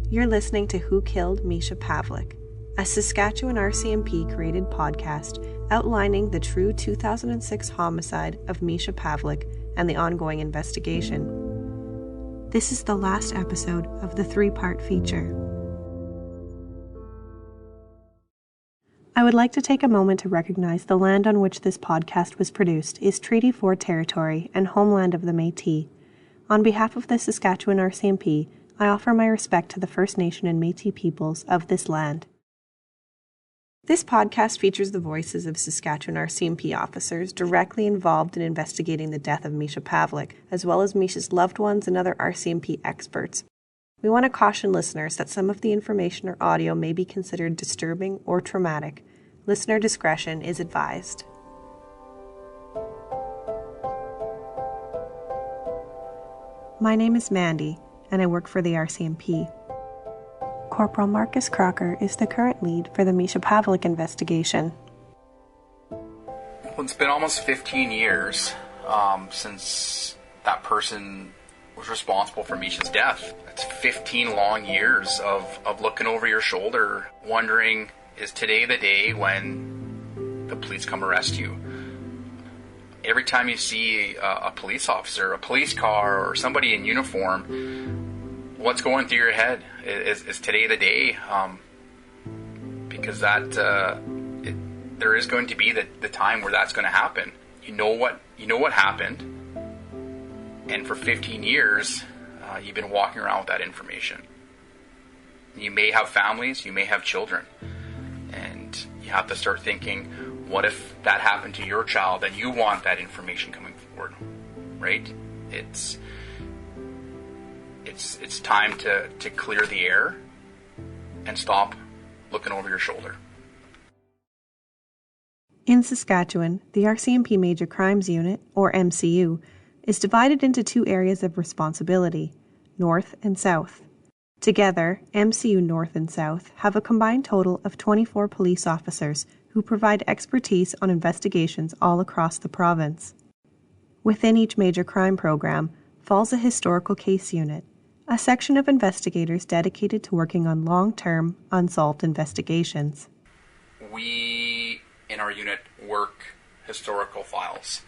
You're listening to Who Killed Misha Pavelick, a Saskatchewan RCMP-created podcast outlining the true 2006 homicide of Misha Pavelick and the ongoing investigation. This is the last episode of the three-part feature. I would like to take a moment to recognize the land on which this podcast was produced is Treaty 4 territory and homeland of the Métis. On behalf of the Saskatchewan RCMP, I offer my respect to the First Nation and Métis peoples of this land. This podcast features the voices of Saskatchewan RCMP officers directly involved in investigating the death of Misha Pavelick, as well as Misha's loved ones and other RCMP experts. We want to caution listeners that some of the information or audio may be considered disturbing or traumatic. Listener discretion is advised. My name is Mandy, and I work for the RCMP. Corporal Marcus Crocker is the current lead for the Misha Pavelick investigation. Well, it's been almost 15 years since that person was responsible for Misha's death. It's 15 long years of looking over your shoulder, wondering, is today the day when the police come arrest you? Every time you see a police officer, a police car, or somebody in uniform, what's going through your head? Is today the day? Because there is going to be the time where that's going to happen. You know what happened. And for 15 years, you've been walking around with that information. You may have families, you may have children. And you have to start thinking, what if that happened to your child and you want that information coming forward, right? It's time to clear the air and stop looking over your shoulder. In Saskatchewan, the RCMP Major Crimes Unit, or MCU, is divided into two areas of responsibility, North and South. Together, MCU North and South have a combined total of 24 police officers who provide expertise on investigations all across the province. Within each major crime program falls a historical case unit, a section of investigators dedicated to working on long-term, unsolved investigations. We, in our unit, work historical files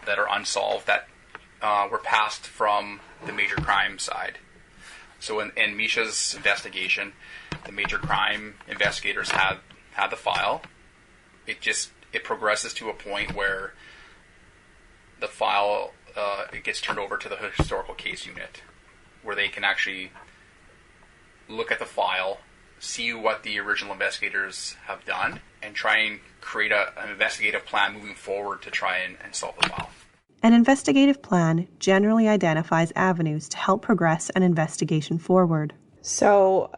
that are unsolved, that were passed from the major crime side. So in Misha's investigation, the major crime investigators had the file. It progresses to a point where the file it gets turned over to the historical case unit, where they can actually look at the file, see what the original investigators have done, and try and create an investigative plan moving forward to try and solve the file. An investigative plan generally identifies avenues to help progress an investigation forward. So,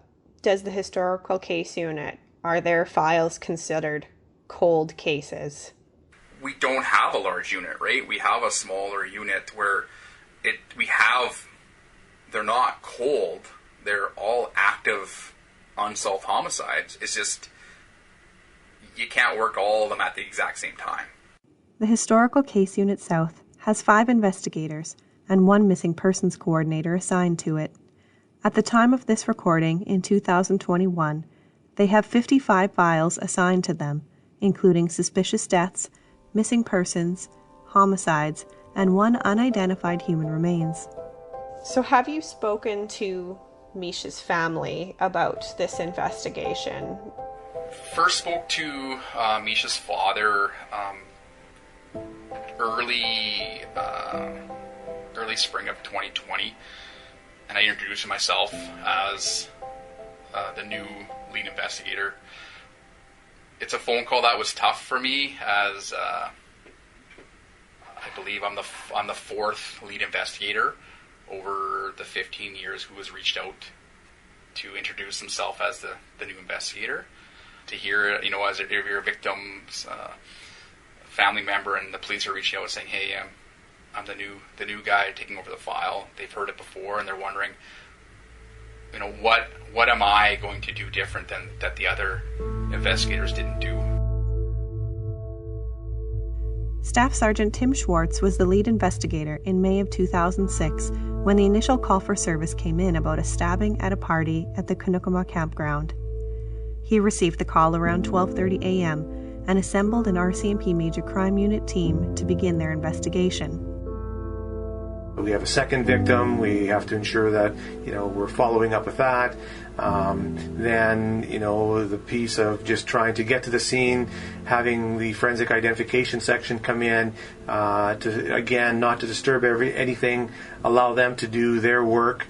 does the historical case unit, are their files considered cold cases? We don't have a large unit, right? We have a smaller unit where they're not cold, they're all active unsolved homicides. It's just, you can't work all of them at the exact same time. The Historical Case Unit South has 5 investigators and 1 missing persons coordinator assigned to it. At the time of this recording, in 2021, they have 55 files assigned to them, including suspicious deaths, missing persons, homicides, and 1 unidentified human remains. So have you spoken to Misha's family about this investigation? First spoke to Misha's father early spring of 2020, and I introduced myself as the new lead investigator. It's a phone call that was tough for me, as I believe I'm the 4th lead investigator over the 15 years who was reached out to introduce himself as the new investigator. To hear, as if you're a victim's family member and the police are reaching out saying, hey, I'm the new guy taking over the file. They've heard it before and they're wondering, what am I going to do different than that the other investigators didn't do? Staff Sergeant Tim Schwartz was the lead investigator in May of 2006 when the initial call for service came in about a stabbing at a party at the Kunukama campground. He received the call around 12:30 a.m. and assembled an RCMP Major Crime Unit team to begin their investigation. We have a second victim. We have to ensure that, we're following up with that. Then, the piece of just trying to get to the scene, having the forensic identification section come in, to, again, not to disturb anything, allow them to do their work.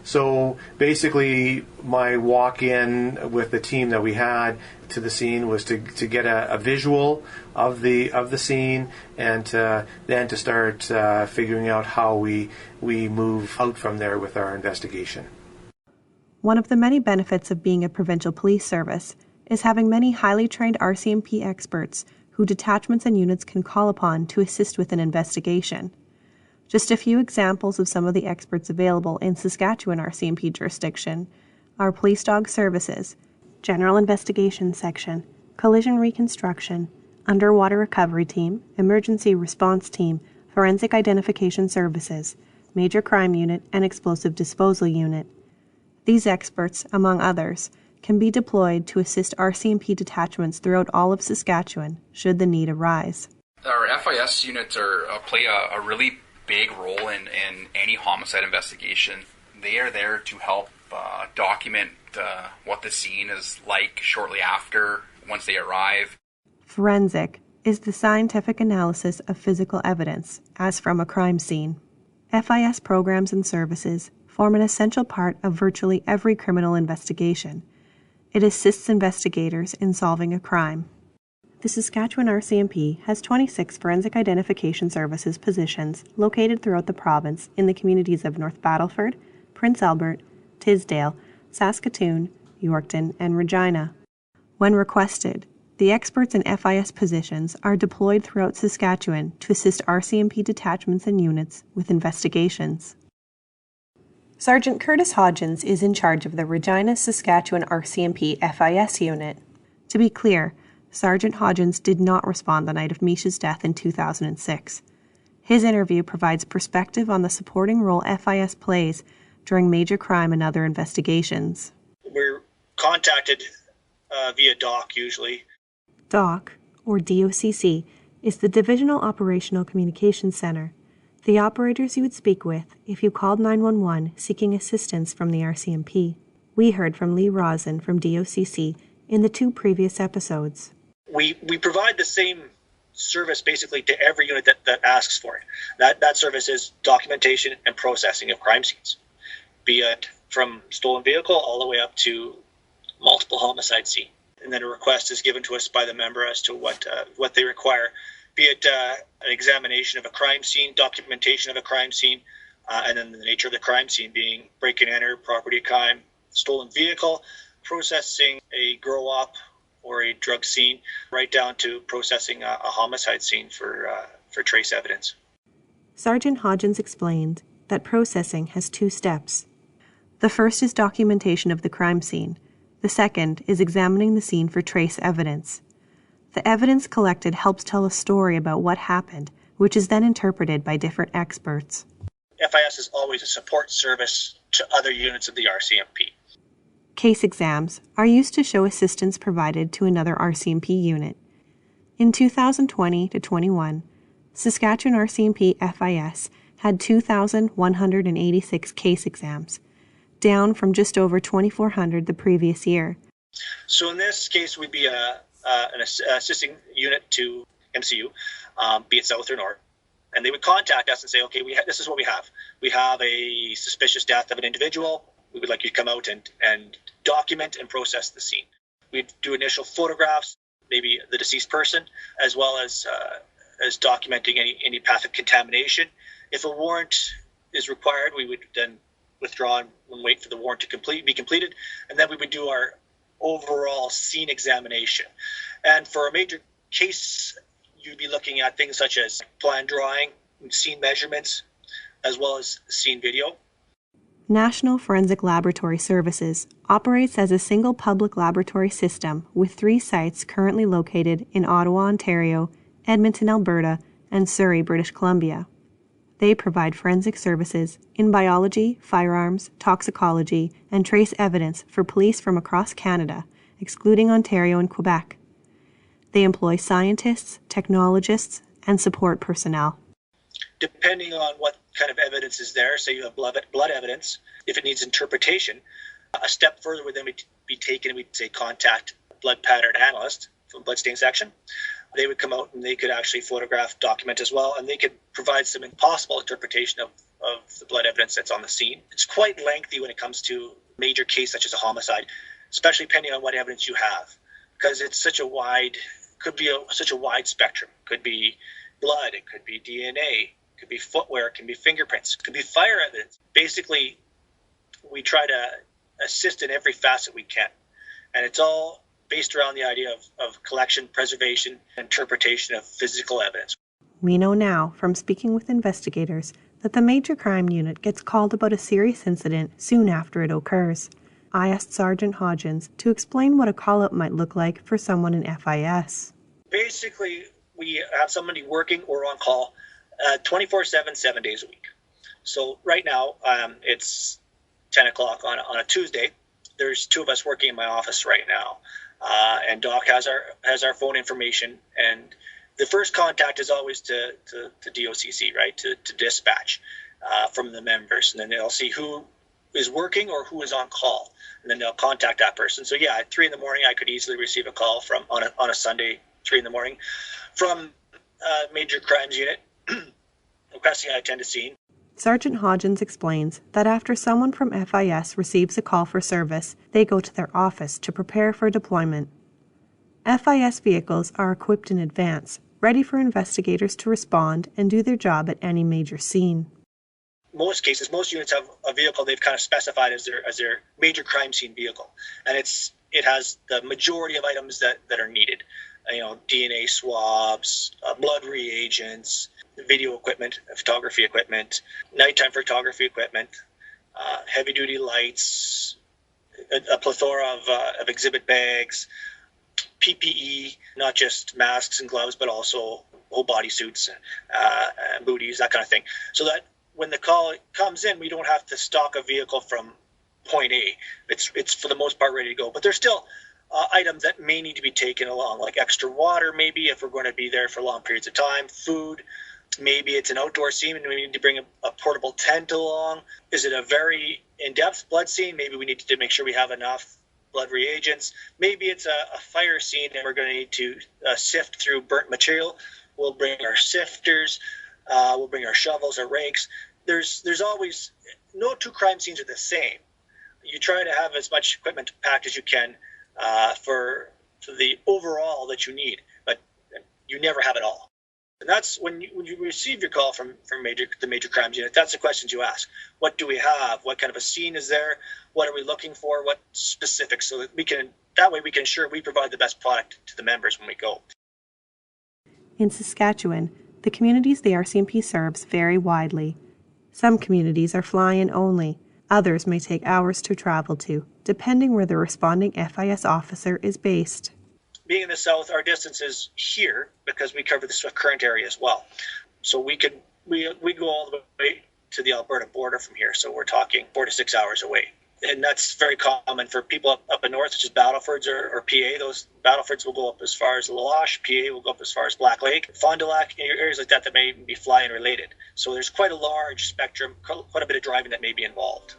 So basically, my walk-in with the team that we had to the scene was to get a visual of the scene, and then to start figuring out how we move out from there with our investigation. One of the many benefits of being a provincial police service is having many highly trained RCMP experts who detachments and units can call upon to assist with an investigation. Just a few examples of some of the experts available in Saskatchewan RCMP jurisdiction are Police Dog Services, General Investigation Section, Collision Reconstruction, Underwater Recovery Team, Emergency Response Team, Forensic Identification Services, Major Crime Unit, and Explosive Disposal Unit. These experts, among others, can be deployed to assist RCMP detachments throughout all of Saskatchewan should the need arise. Our FIS units play a really big role in any homicide investigation. They are there to help document what the scene is like shortly after, once they arrive. Forensic is the scientific analysis of physical evidence, as from a crime scene. FIS programs and services form an essential part of virtually every criminal investigation. It assists investigators in solving a crime. The Saskatchewan RCMP has 26 Forensic Identification Services positions located throughout the province in the communities of North Battleford, Prince Albert, Tisdale, Saskatoon, Yorkton, and Regina. When requested, the experts in FIS positions are deployed throughout Saskatchewan to assist RCMP detachments and units with investigations. Sergeant Curtis Hodgins is in charge of the Regina, Saskatchewan RCMP FIS unit. To be clear, Sergeant Hodgins did not respond the night of Misha's death in 2006. His interview provides perspective on the supporting role FIS plays during major crime and other investigations. We're contacted via DOC usually. DOC, or DOCC, is the Divisional Operational Communications Center, the operators you would speak with if you called 911 seeking assistance from the RCMP. We heard from Lee Rosen from DOCC in the 2 previous episodes. We provide the same service basically to every unit that asks for it. That service is documentation and processing of crime scenes, be it from stolen vehicle all the way up to multiple homicide scene. And then a request is given to us by the member as to what they require, be it an examination of a crime scene, documentation of a crime scene, and then the nature of the crime scene being break and enter, property crime, stolen vehicle, processing a grow-op or a drug scene, right down to processing a homicide scene for trace evidence. Sergeant Hodgins explained that processing has 2 steps. The first is documentation of the crime scene. The second is examining the scene for trace evidence. The evidence collected helps tell a story about what happened, which is then interpreted by different experts. FIS is always a support service to other units of the RCMP. Case exams are used to show assistance provided to another RCMP unit. In 2020 to 21, Saskatchewan RCMP FIS had 2,186 case exams, down from just over 2,400 the previous year. So in this case, we'd be an assisting unit to MCU, be it south or north, and they would contact us and say, okay, this is what we have. We have a suspicious death of an individual. We would like you to come out and document and process the scene. We'd do initial photographs, maybe the deceased person, as well as documenting any path of contamination. If a warrant is required, we would then withdraw and wait for the warrant to be completed, and then we would do our overall scene examination. And for a major case, you'd be looking at things such as plan drawing, scene measurements, as well as scene video. National Forensic Laboratory Services operates as a single public laboratory system with 3 sites currently located in Ottawa, Ontario, Edmonton, Alberta, and Surrey, British Columbia. They provide forensic services in biology, firearms, toxicology, and trace evidence for police from across Canada, excluding Ontario and Quebec. They employ scientists, technologists, and support personnel. Depending on what kind of evidence is there, say you have blood evidence, if it needs interpretation, a step further would then be taken, we'd say contact blood pattern analyst from bloodstain section. They would come out and they could actually photograph, document as well, and they could provide some impossible interpretation of the blood evidence that's on the scene. It's quite lengthy when it comes to a major case such as a homicide, especially depending on what evidence you have, because it's such a wide spectrum. It could be blood, it could be DNA, it could be footwear, it can be fingerprints, it could be fire evidence. Basically, we try to assist in every facet we can, and it's all based around the idea of collection, preservation, interpretation of physical evidence. We know now from speaking with investigators that the Major Crime Unit gets called about a serious incident soon after it occurs. I asked Sergeant Hodgins to explain what a call-out might look like for someone in FIS. Basically, we have somebody working or on call 24/7, 7 days a week. So right now, it's 10 o'clock on a Tuesday. There's two of us working in my office right now. And Doc has our phone information, and the first contact is always to DOCC, right, to dispatch from the members, and then they'll see who is working or who is on call, and then they'll contact that person. So yeah, at 3 a.m, I could easily receive a call from on a Sunday, 3 a.m, from Major Crimes Unit requesting I attend a scene. Sergeant Hodgins explains that after someone from FIS receives a call for service, they go to their office to prepare for deployment. FIS vehicles are equipped in advance, ready for investigators to respond and do their job at any major scene. Most cases, most units have a vehicle they've kind of specified as their major crime scene vehicle, and it has the majority of items that are needed. DNA swabs, blood reagents, video equipment, photography equipment, nighttime photography equipment, heavy-duty lights, a plethora of exhibit bags, PPE, not just masks and gloves, but also whole body suits, booties, that kind of thing. So that when the call comes in, we don't have to stock a vehicle from point A. It's for the most part ready to go. But there's still items that may need to be taken along, like extra water, maybe if we're going to be there for long periods of time, food. Maybe it's an outdoor scene and we need to bring a portable tent along. Is it a very in-depth blood scene? Maybe we need to make sure we have enough blood reagents. Maybe it's a fire scene and we're going to need to sift through burnt material. We'll bring our sifters. We'll bring our shovels, our rakes. There's always, no two crime scenes are the same. You try to have as much equipment packed as you can for the overall that you need, but you never have it all. And that's when you receive your call from the Major Crimes Unit. That's the questions you ask. What do we have? What kind of a scene is there? What are we looking for? What specifics? So that we can ensure we provide the best product to the members when we go. In Saskatchewan, the communities the RCMP serves vary widely. Some communities are fly-in only. Others may take hours to travel to, depending where the responding FIS officer is based. Being in the south, our distance is here because we cover the current area as well. So we go all the way to the Alberta border from here. So we're talking 4 to 6 hours away. And that's very common for people up in north, such as Battlefords or PA. Those Battlefords will go up as far as Lawash. PA will go up as far as Black Lake. Fond du Lac, areas like that may be fly-in related. So there's quite a large spectrum, quite a bit of driving that may be involved.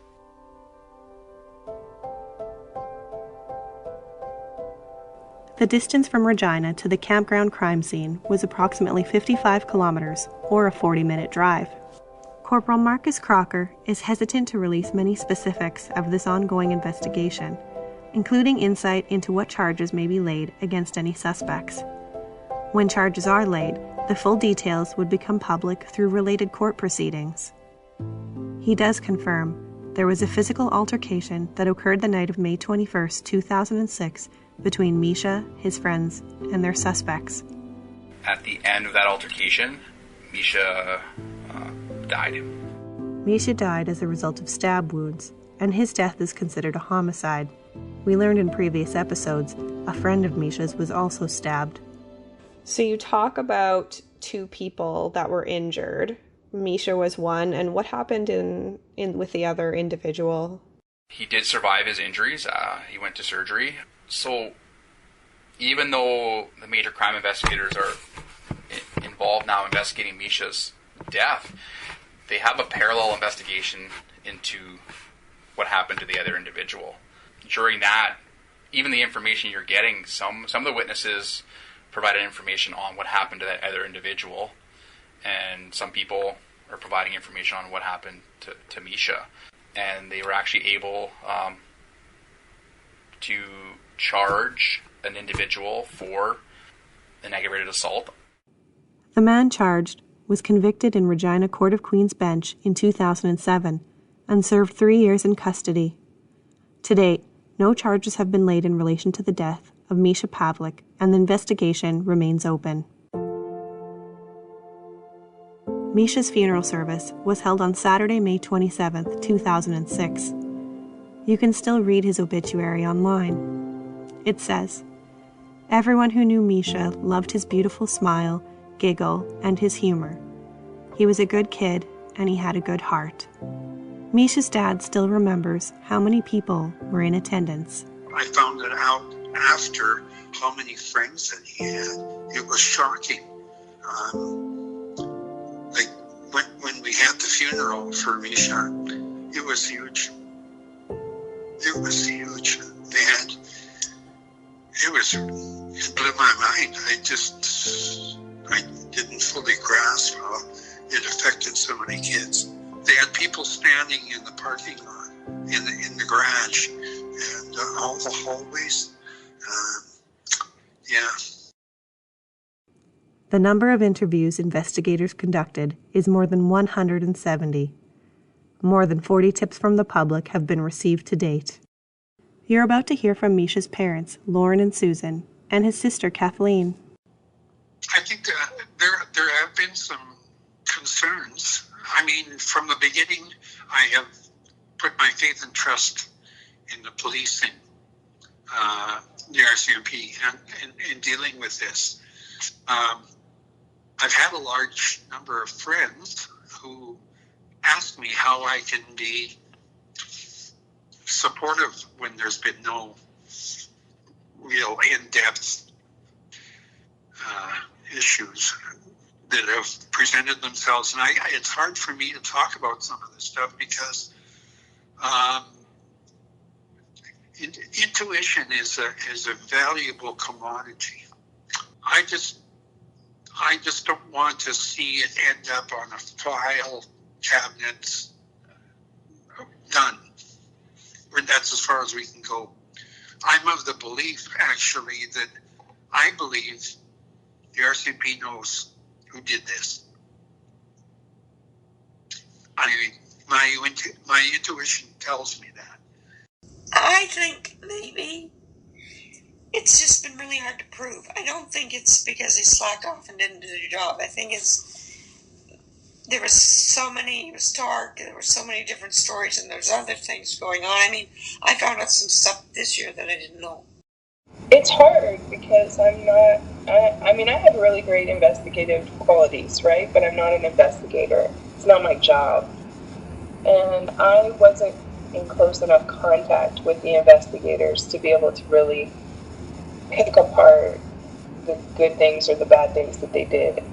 The distance from Regina to the campground crime scene was approximately 55 kilometers, or a 40-minute drive. Corporal Marcus Crocker is hesitant to release many specifics of this ongoing investigation, including insight into what charges may be laid against any suspects. When charges are laid, the full details would become public through related court proceedings. He does confirm there was a physical altercation that occurred the night of May 21, 2006, between Misha, his friends, and their suspects. At the end of that altercation, Misha died. Misha died as a result of stab wounds, and his death is considered a homicide. We learned in previous episodes, a friend of Misha's was also stabbed. So you talk about two people that were injured. Misha was one, and what happened in with the other individual? He did survive his injuries. He went to surgery. So even though the major crime investigators are involved now investigating Misha's death, they have a parallel investigation into what happened to the other individual. During that, even the information you're getting, some of the witnesses provided information on what happened to that other individual, and some people are providing information on what happened to Misha. And they were actually able to charge an individual for an aggravated assault. The man charged was convicted in Regina Court of Queen's Bench in 2007 and served 3 years in custody. To date, no charges have been laid in relation to the death of Misha Pavelick, and the investigation remains open. Misha's funeral service was held on Saturday, May 27, 2006. You can still read his obituary online. It says, "Everyone who knew Misha loved his beautiful smile, giggle, and his humor. He was a good kid, and he had a good heart." Misha's dad still remembers how many people were in attendance. I found it out after how many friends that he had. It was shocking. When we had the funeral for Misha, it was huge. It was huge. And it blew my mind. I didn't fully grasp how it affected so many kids. They had people standing in the parking lot, in the garage, and all the hallways. The number of interviews investigators conducted is more than 170. More than 40 tips from the public have been received to date. You're about to hear from Misha's parents, Lauren and Susan, and his sister, Kathleen. I think there have been some concerns. I mean, from the beginning, I have put my faith and trust in the policing, the RCMP, and in dealing with this. I've had a large number of friends who ask me how I can be supportive when there's been no real in-depth issues that have presented themselves. And it's hard for me to talk about some of this stuff because intuition is a valuable commodity. I just don't want to see it end up on a file cabinet done. That's as far as we can go. I'm of the belief, actually, that I believe the RCMP knows who did this. I mean, my intuition tells me that. I think maybe it's just been really hard to prove. I don't think it's because he slacked off and didn't do the job. I think there was so many, it was dark, there were so many different stories, and there's other things going on. I mean, I found out some stuff this year that I didn't know. It's hard because I have really great investigative qualities, right? But I'm not an investigator. It's not my job. And I wasn't in close enough contact with the investigators to be able to really pick apart the good things or the bad things that they did.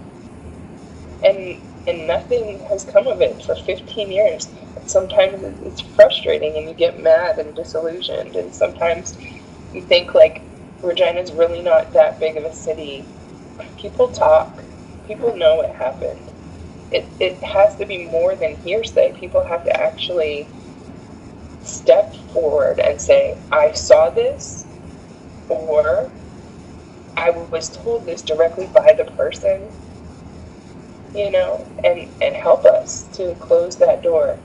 And nothing has come of it for 15 years. Sometimes it's frustrating and you get mad and disillusioned, and sometimes you think, like, Regina's really not that big of a city. People talk. People know what happened. It has to be more than hearsay. People have to actually step forward and say, I saw this, or I was told this directly by the person, and help us to close that door.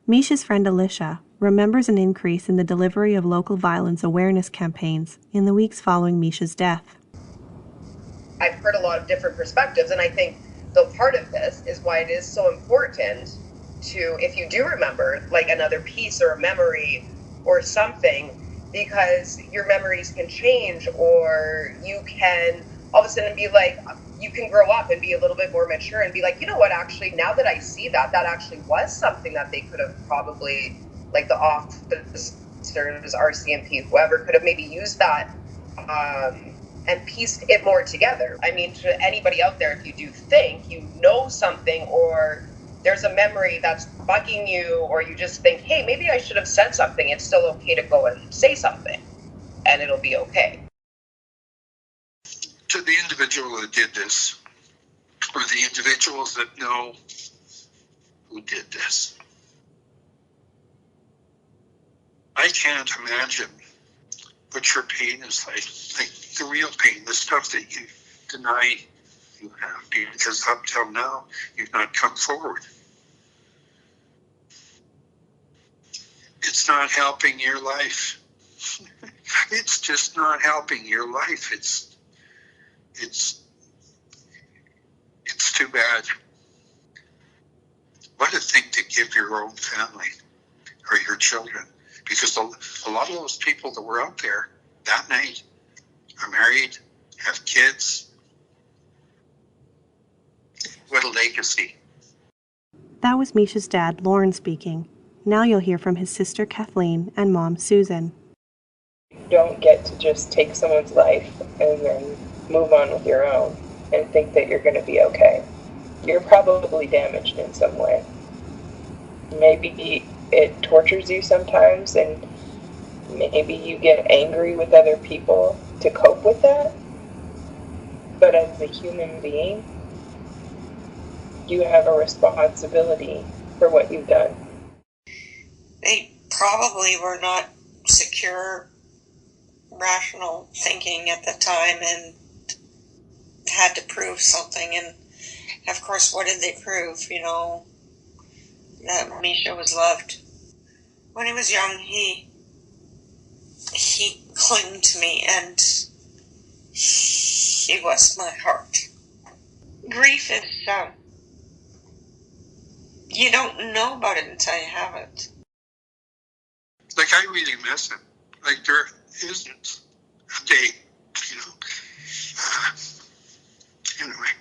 Misha's friend Alicia remembers an increase in the delivery of local violence awareness campaigns in the weeks following Misha's death. I've heard a lot of different perspectives, and I think the part of this is why it is so important to, if you do remember, like another piece or a memory or something, because your memories can change, or you can all of a sudden be like, you can grow up and be a little bit more mature and be like, you know what, actually, now that I see that, that actually was something that they could have probably, like the officers, RCMP, whoever, could have maybe used that and pieced it more together. I mean, to anybody out there, if you do think you know something, or there's a memory that's bugging you, or you just think, hey, maybe I should have said something, it's still okay to go and say something, and it'll be okay. To the individual that did this, or the individuals that know who did this, I can't imagine what your pain is like the real pain, the stuff that you deny you have, because up till now, you've not come forward. It's not helping your life. It's just not helping your life. It's too bad. What a thing to give your own family or your children, because a lot of those people that were out there that night are married, have kids. What a legacy. That was Misha's dad, Lauren, speaking. Now you'll hear from his sister, Kathleen, and mom, Susan. You don't get to just take someone's life and then move on with your own and think that you're going to be okay. You're probably damaged in some way. Maybe it tortures you sometimes, and maybe you get angry with other people to cope with that. But as a human being, you have a responsibility for what you've done. They probably were not secure, rational thinking at the time and had to prove something. And of course, what did they prove? You know, that Misha was loved. When he was young, he clung to me, and he was my heart. Grief is, you don't know about it until you have it. Like, I really miss him. Like, there isn't a day, you know. Anyway,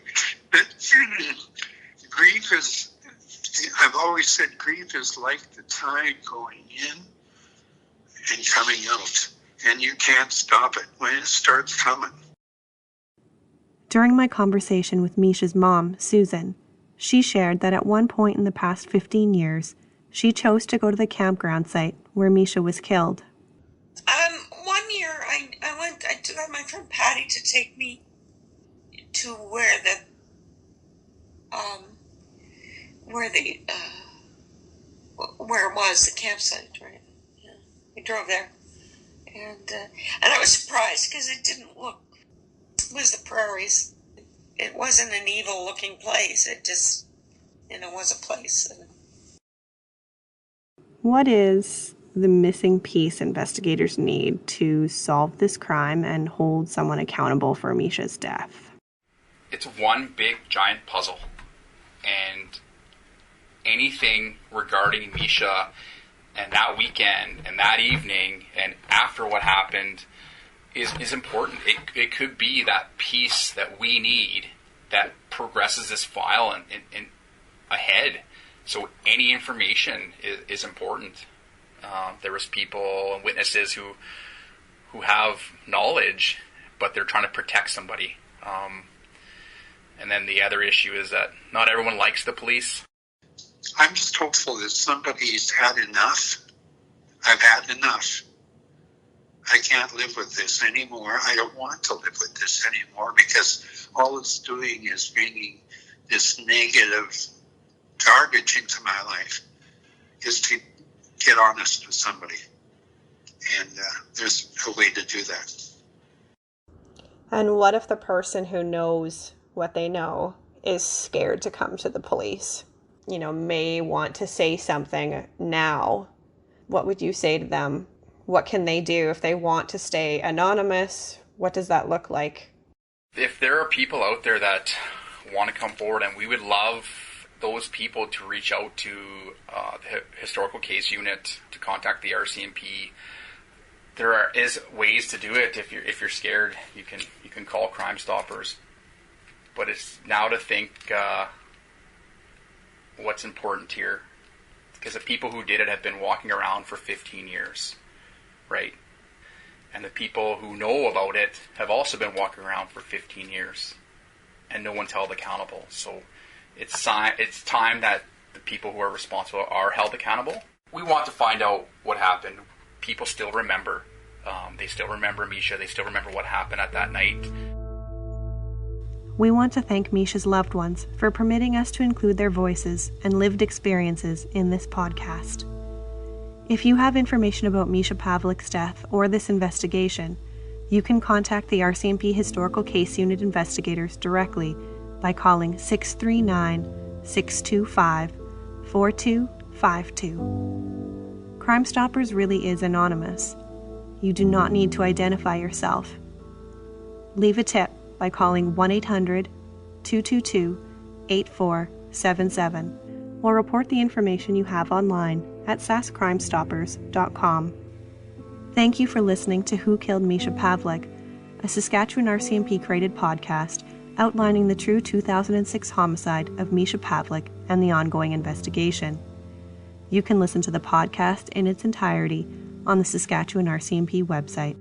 but grief is, I've always said grief is like the tide going in and coming out, and you can't stop it when it starts coming. During my conversation with Misha's mom, Susan, she shared that at one point in the past 15 years, she chose to go to the campground site where Misha was killed. 1 year I got my friend Patty to take me to where it was, the campsite, right? Yeah. We drove there. And I was surprised because it was the prairies. It wasn't an evil looking place. It just, was a place. What is the missing piece investigators need to solve this crime and hold someone accountable for Misha's death? It's one big giant puzzle, and anything regarding Misha and that weekend and that evening and after what happened is important. It could be that piece that we need that progresses this file and ahead. So any information is important. There was people and witnesses who have knowledge, but they're trying to protect somebody. And then the other issue is that not everyone likes the police. I'm just hopeful that somebody's had enough. I've had enough. I can't live with this anymore. I don't want to live with this anymore, because all it's doing is bringing this negative garbage into my life, is to get honest with somebody. And there's a way to do that. And what if the person who knows what they know is scared to come to the police? May want to say something now. What would you say to them? What can they do if they want to stay anonymous? What does that look like? If there are people out there that want to come forward, and we would love those people to reach out to the historical case unit, to contact the RCMP, is ways to do it. If you're scared, you can call Crime Stoppers. But it's now to think what's important here, because the people who did it have been walking around for 15 years, right? And the people who know about it have also been walking around for 15 years, and no one's held accountable. So it's time that the people who are responsible are held accountable. We want to find out what happened. People still remember. They still remember Misha. They still remember what happened at that night. We want to thank Misha's loved ones for permitting us to include their voices and lived experiences in this podcast. If you have information about Misha Pavelick's death or this investigation, you can contact the RCMP Historical Case Unit investigators directly by calling 639-625-4252. Crime Stoppers really is anonymous. You do not need to identify yourself. Leave a tip by calling 1-800-222-8477 or report the information you have online at saskcrimestoppers.com. Thank you for listening to Who Killed Misha Pavelick, a Saskatchewan RCMP created podcast outlining the true 2006 homicide of Misha Pavelick and the ongoing investigation. You can listen to the podcast in its entirety on the Saskatchewan RCMP website.